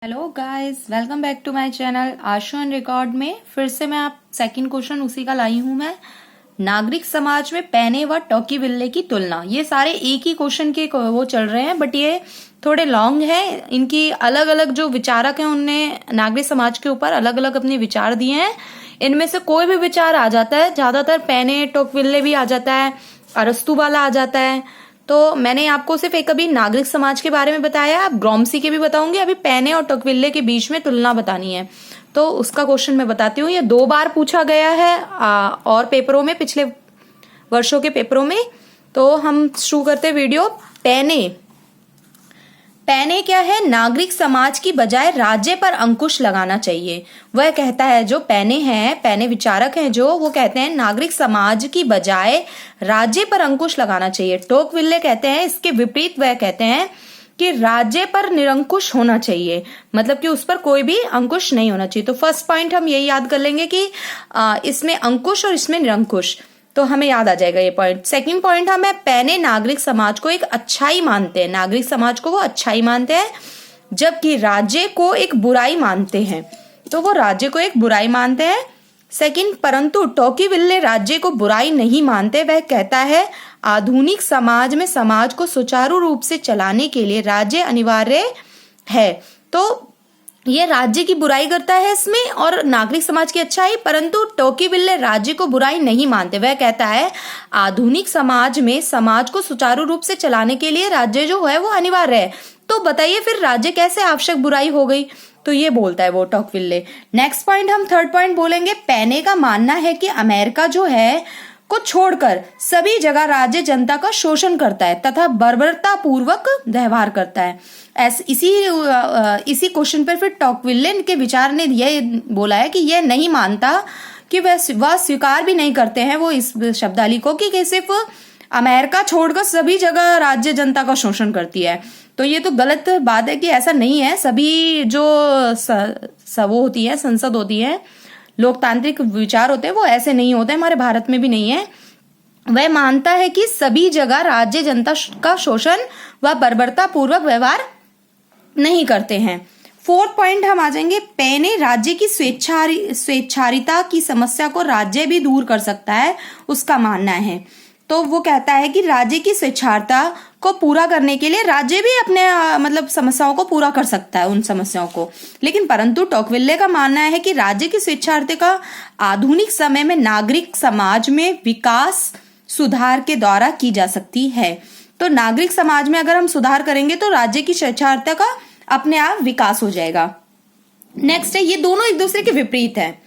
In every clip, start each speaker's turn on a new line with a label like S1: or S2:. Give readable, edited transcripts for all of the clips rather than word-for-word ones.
S1: Hello guys, welcome back to my channel Ashu on record में फिर से मैं आप सेकंड क्वेश्चन उसी का लाई हूं मैं। नागरिक समाज में पैने व टॉकी बिल्ले की तुलना। ये सारे एक ही क्वेश्चन के वो चल रहे हैं, बट ये थोड़े लॉन्ग है। इनकी अलग अलग जो विचारक हैं उनने नागरिक समाज के ऊपर अलग अलग अपने विचार दिए हैं। इनमें से कोई भी विचार आ जाता है, ज्यादातर पैने टॉकविल्ले भी आ जाता है, अरस्तु वाला आ जाता है। तो मैंने आपको सिर्फ एक अभी नागरिक समाज के बारे में बताया, आप ग्रोम्सी के भी बताऊंगी। अभी पैने और टॉकविल्ले के बीच में तुलना बतानी है, तो उसका क्वेश्चन मैं बताती हूँ। ये 2 बार पूछा गया है और पेपरों में, पिछले वर्षों के पेपरों में। तो हम शुरू करते वीडियो। पैने पैने क्या है? नागरिक समाज की बजाय राज्य पर अंकुश लगाना चाहिए। वह कहता है, जो पैने हैं, पैने विचारक हैं जो, वो कहते हैं नागरिक समाज की बजाय राज्य पर अंकुश लगाना चाहिए। टोकविल्ले कहते हैं इसके विपरीत, वह कहते हैं कि राज्य पर निरंकुश होना चाहिए, मतलब कि उस पर कोई भी अंकुश नहीं होना चाहिए। तो फर्स्ट पॉइंट हम यही याद कर लेंगे कि इसमें अंकुश और इसमें निरंकुश, तो हमें याद आ जाएगा ये पॉइंट। सेकंड पॉइंट हमें, पैने नागरिक समाज को एक अच्छाई मानते हैं। नागरिक समाज को वो अच्छाई मानते हैं, जबकि राज्य को एक बुराई मानते हैं। तो वो राज्य को एक बुराई मानते हैं। सेकंड, परंतु टॉकीविल्ले राज्य को बुराई नहीं मानते। वह कहता है आधुनिक समाज में समाज को सुचारू रूप से चलाने के लिए राज्य अनिवार्य है। तो ये राज्य की बुराई करता है इसमें, और नागरिक समाज की अच्छाई। परंतु टॉकीविल्ले राज्य को बुराई नहीं मानते। वह कहता है आधुनिक समाज में समाज को सुचारू रूप से चलाने के लिए राज्य जो है वो अनिवार्य है। तो बताइए फिर राज्य कैसे आवश्यक बुराई हो गई? तो ये बोलता है वो टॉकविल्ले। नेक्स्ट पॉइंट, हम थर्ड पॉइंट बोलेंगे। पैने का मानना है कि अमेरिका जो है को छोड़कर सभी जगह राज्य जनता का शोषण करता है तथा बर्बरता पूर्वक व्यवहार करता है। इसी क्वेश्चन पर फिर टॉकविल्ले के विचार ने यह बोला है कि यह नहीं मानता, कि वह स्वीकार भी नहीं करते हैं वो इस शब्दावली को कि सिर्फ अमेरिका छोड़कर सभी जगह राज्य जनता का शोषण करती है। तो ये तो गलत बात है कि ऐसा नहीं है। सभी जो वो होती है, संसद होती है, लोकतांत्रिक विचार होते हैं, वो ऐसे नहीं होते, हमारे भारत में भी नहीं है। वह मानता है कि सभी जगह राज्य जनता का शोषण व बर्बरता पूर्वक व्यवहार नहीं करते हैं। फोर्थ पॉइंट हम आ जाएंगे। पैने राज्य की स्वेच्छारिता की समस्या को राज्य भी दूर कर सकता है, उसका मानना है। तो वो कहता है कि राज्य की स्वेच्छारिता को पूरा करने के लिए राज्य भी अपने मतलब समस्याओं को पूरा कर सकता है, उन समस्याओं को। लेकिन परंतु टॉकविल्ले का मानना है कि राज्य की स्वेच्छारिता आधुनिक समय में नागरिक समाज में विकास सुधार के द्वारा की जा सकती है। तो नागरिक समाज में अगर हम सुधार करेंगे तो राज्य की स्वेच्छारिता का अपने आप विकास हो जाएगा। नेक्स्ट है, ये दोनों एक दूसरे के विपरीत है।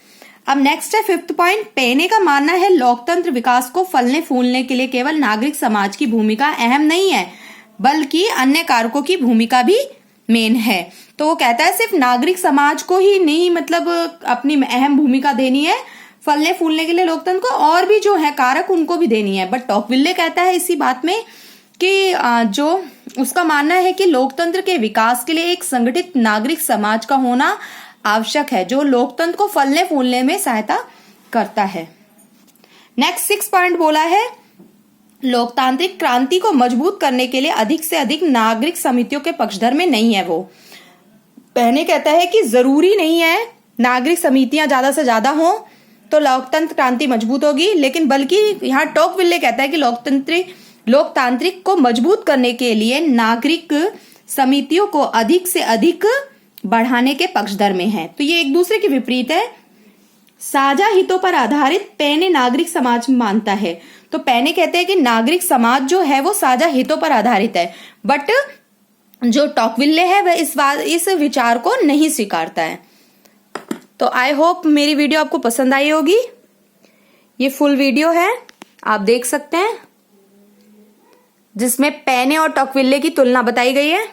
S1: अब नेक्स्ट है फिफ्थ पॉइंट। पैने का मानना है लोकतंत्र विकास को फलने फूलने के लिए केवल नागरिक समाज की भूमिका अहम नहीं है, बल्कि अन्य कारकों की भूमिका भी मेन है। तो वो कहता है सिर्फ नागरिक समाज को ही नहीं, मतलब अपनी अहम भूमिका देनी है फलने फूलने के लिए लोकतंत्र को, और भी जो है कारक उनको भी देनी है। बट टॉकविल्ले कहता है इसी बात में कि जो उसका मानना है कि लोकतंत्र के विकास के लिए एक संगठित नागरिक समाज का होना आवश्यक है, जो लोकतंत्र को फलने फूलने में सहायता करता है। नेक्स्ट 6 पॉइंट बोला है, लोकतांत्रिक क्रांति को मजबूत करने के लिए अधिक से अधिक नागरिक समितियों के पक्षधर में नहीं है वो। पैने कहता है कि जरूरी नहीं है नागरिक समितियां ज्यादा से ज्यादा हो तो लोकतंत्र क्रांति मजबूत होगी, लेकिन बल्कि यहाँ टॉकविल्ले कहता है कि लोकतांत्रिक को मजबूत करने के लिए नागरिक समितियों को अधिक से अधिक बढ़ाने के पक्षधर में है। तो ये एक दूसरे के विपरीत है। साझा हितों पर आधारित पैने नागरिक समाज मानता है। तो पैने कहते हैं कि नागरिक समाज जो है वो साझा हितों पर आधारित है, बट जो टॉकविल्ले है वह इस विचार को नहीं स्वीकारता है। तो आई होप मेरी वीडियो आपको पसंद आई होगी। ये फुल वीडियो है, आप देख सकते हैं, जिसमें पैने और टॉकविल्ले की तुलना बताई गई है।